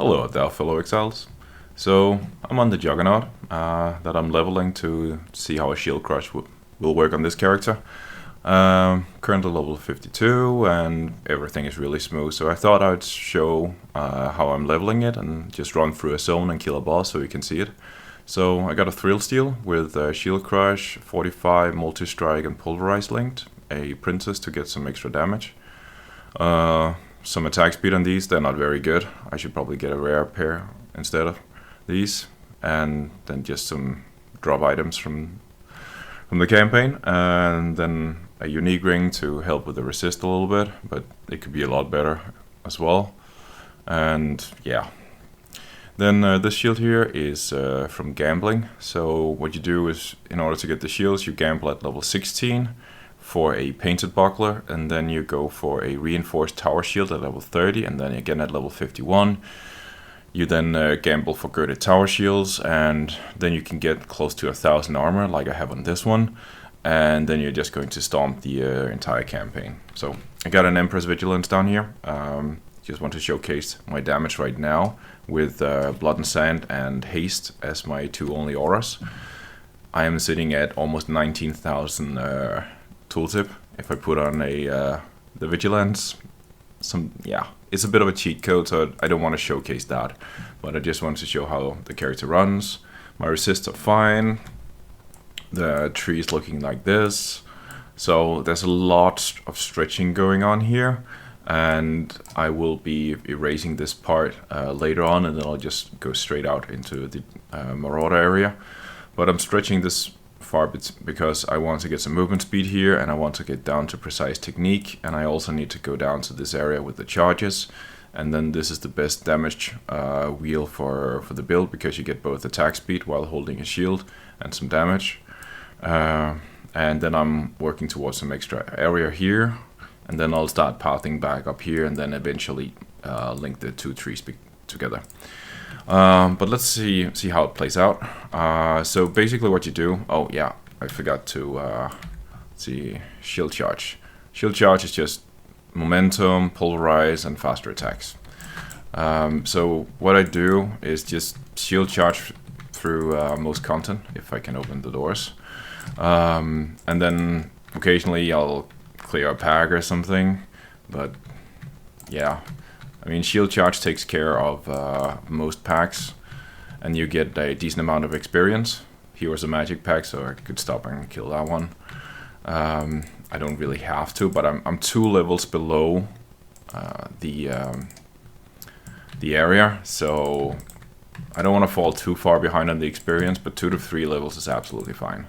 Hello there, fellow exiles. So I'm on the Juggernaut that I'm leveling to see how a shield crush will work on this character. Currently level 52 and everything is really smooth, so I thought I'd show how I'm leveling it and just run through a zone and kill a boss so you can see it. So I got a Thrill Steel with Shield Crush, 45, Multi-Strike and Pulverize linked, a Princess to get some extra damage. Some attack speed on these, they're not very good. I should probably get a rare pair instead of these. And then just some drop items from the campaign. And then a unique ring to help with the resist a little bit, but it could be a lot better as well. And yeah. Then this shield here is from gambling. So what you do is, in order to get the shields, you gamble at level 16 for a painted buckler, and then you go for a reinforced tower shield at level 30, and then again at level 51 you then gamble for girded tower shields, and then you can get close to 1,000 armor like I have on this one, and then you're just going to stomp the entire campaign. So I got an Empress Vigilance down here. Just want to showcase my damage right now with Blood and Sand and Haste as my two only auras. I am sitting at almost 19,000 tooltip. If I put on the Vigilance, it's a bit of a cheat code, so I don't want to showcase that, but I just want to show how the character runs. My resists are fine. The tree is looking like this, so there's a lot of stretching going on here, and I will be erasing this part later on, and then I'll just go straight out into the Marauder area. But I'm stretching this far because I want to get some movement speed here, and I want to get down to precise technique, and I also need to go down to this area with the charges, and then this is the best damage wheel for the build, because you get both attack speed while holding a shield and some damage. And then I'm working towards some extra area here, and then I'll start pathing back up here, and then eventually link the two trees together. But let's see how it plays out. So basically what you do, oh yeah, I forgot to see shield charge. Shield charge is just momentum, pulverize, and faster attacks. So what I do is just shield charge through most content, if I can open the doors. And then occasionally I'll clear a pack or something, but yeah. I mean, shield charge takes care of most packs, and you get a decent amount of experience. Here was a magic pack, so I could stop and kill that one. I don't really have to, but I'm 2 levels below the area, so I don't want to fall too far behind on the experience, but 2 to 3 levels is absolutely fine.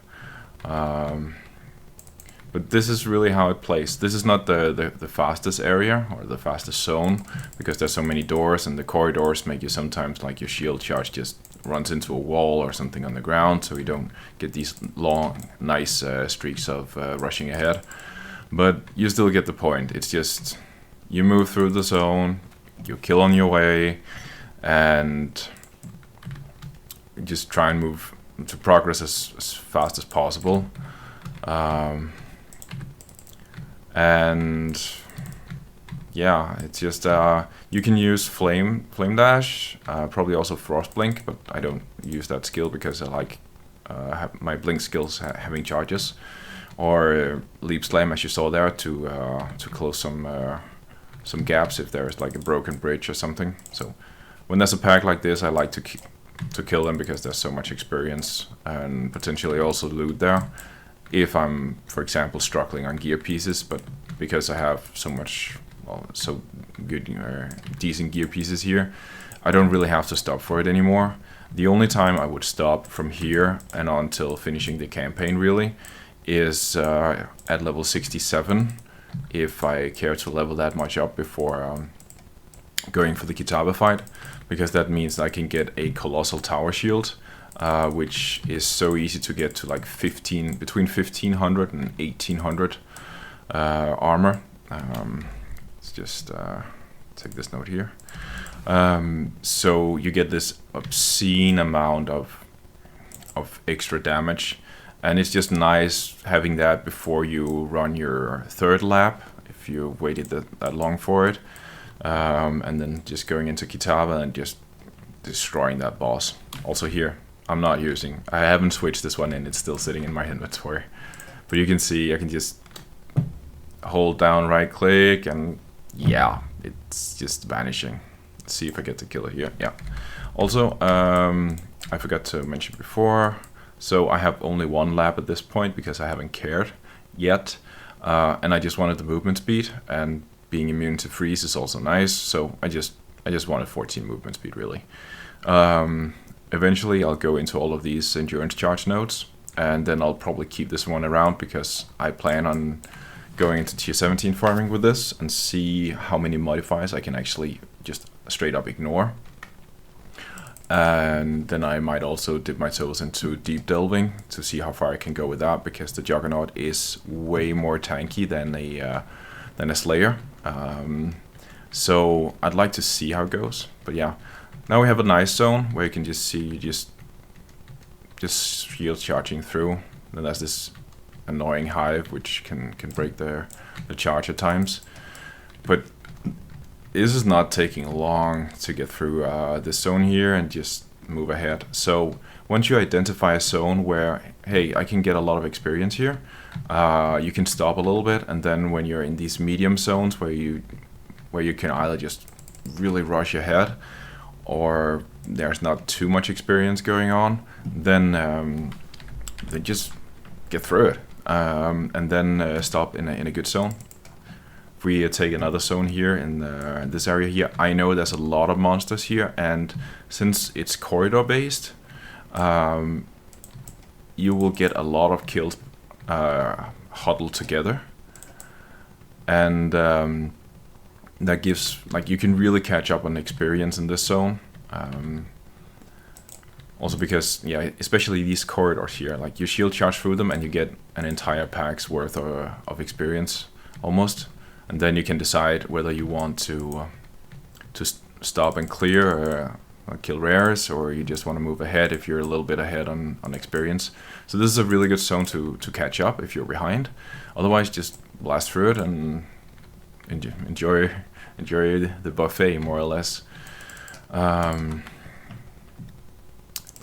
But this is really how it plays. This is not the fastest area or the fastest zone, because there's so many doors, and the corridors make you sometimes, like, your shield charge just runs into a wall or something on the ground, so you don't get these long, nice streaks of rushing ahead. But you still get the point. It's just, you move through the zone, you kill on your way, and just try and move to progress as fast as possible. And yeah, it's just you can use flame dash, probably also frost blink, but I don't use that skill because I like my blink skills having charges, or leap slam, as you saw there, to close some gaps if there's like a broken bridge or something. So when there's a pack like this, I like to kill them because there's so much experience and potentially also loot there. If I'm, for example, struggling on gear pieces, but because I have so much, well, so good, decent gear pieces here, I don't really have to stop for it anymore. The only time I would stop from here and on till finishing the campaign really is at level 67, if I care to level that much up before going for the Kitaba fight, because that means I can get a colossal tower shield, which is so easy to get to, like between 1500 and 1800 armor. Let's just take this note here. So you get this obscene amount of extra damage, and it's just nice having that before you run your 3rd lap, if you waited that long for it. and then just going into Kitava and just destroying that boss. Also here, I haven't switched this one in, it's still sitting in my inventory. But you can see I can just hold down right click and yeah, it's just vanishing. Let's see if I get to kill it here. Yeah. Also, I forgot to mention before, so I have only one lap at this point because I haven't cared yet, and I just wanted the movement speed, and being immune to freeze is also nice, so I just wanted 14 movement speed really. Eventually I'll go into all of these endurance charge nodes, and then I'll probably keep this one around because I plan on going into tier 17 farming with this and see how many modifiers I can actually just straight up ignore. And then I might also dip my toes into deep delving to see how far I can go with that, because the Juggernaut is way more tanky than a Slayer. So I'd like to see how it goes. But yeah, now we have a nice zone where you can just see just shield charging through. Then there's this annoying hive which can break the charge at times. But this is not taking long to get through this zone here and just move ahead. So once you identify a zone where, hey, I can get a lot of experience here, you can stop a little bit, and then when you're in these medium zones where you can either just really rush ahead or there's not too much experience going on, then just get through it, and then stop in a good zone. If we take another zone here in this area here, I know there's a lot of monsters here, and since it's corridor based, you will get a lot of kills huddled together, and that gives, like, you can really catch up on experience in this zone. Also because, yeah, especially these corridors here, like you shield charge through them and you get an entire pack's worth of experience almost. And then you can decide whether you want to stop and clear or kill rares, or you just want to move ahead if you're a little bit ahead on experience. So this is a really good zone to catch up if you're behind. Otherwise, just blast through it and enjoy the buffet, more or less. But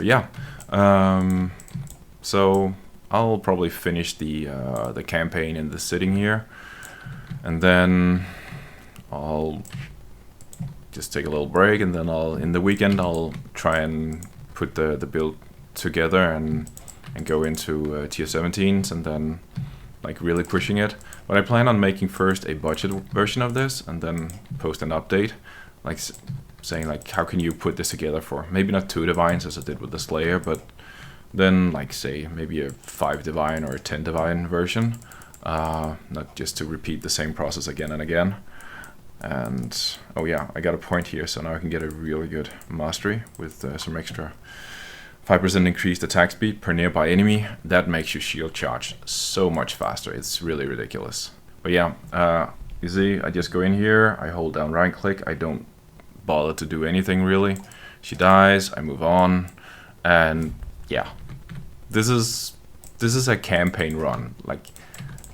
yeah, so I'll probably finish the campaign in the sitting here. And then I'll just take a little break, and then in the weekend I'll try and put the build together and go into tier 17s, and then like really pushing it. But I plan on making first a budget version of this and then post an update, like saying like how can you put this together for maybe not 2 divines as I did with the Slayer, but then like say maybe a 5 divine or a 10 divine version. Not just to repeat the same process again and again. And oh yeah, I got a point here, so now I can get a really good mastery with some extra 5% increased attack speed per nearby enemy. That makes you shield charge so much faster. It's really ridiculous. But yeah, you see, I just go in here, I hold down right click, I don't bother to do anything really. She dies, I move on, and yeah, this is a campaign run. Like,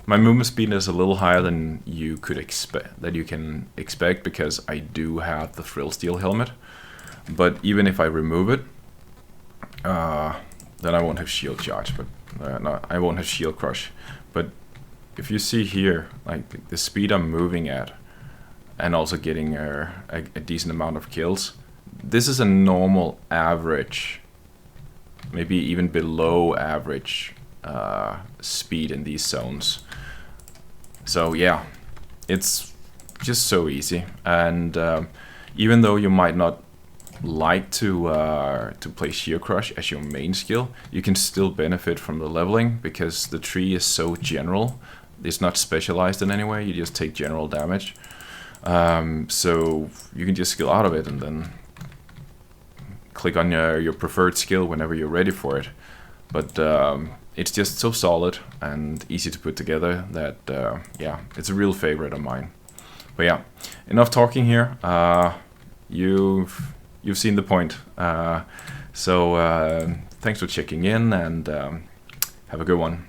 my movement speed is a little higher than you could expect, because I do have the Frill Steel helmet. But even if I remove it, then I won't have shield charge. But no, I won't have shield crush. But if you see here, like the speed I'm moving at, and also getting a decent amount of kills, this is a normal average, maybe even below average speed in these zones. So yeah, it's just so easy. And even though you might not like to play Sheer Crush as your main skill, you can still benefit from the leveling, because the tree is so general. It's not specialized in any way, you just take general damage. So you can just skill out of it and then click on your preferred skill whenever you're ready for it. But it's just so solid and easy to put together that yeah, it's a real favorite of mine. But yeah, enough talking here. You've seen the point. So thanks for checking in, and have a good one.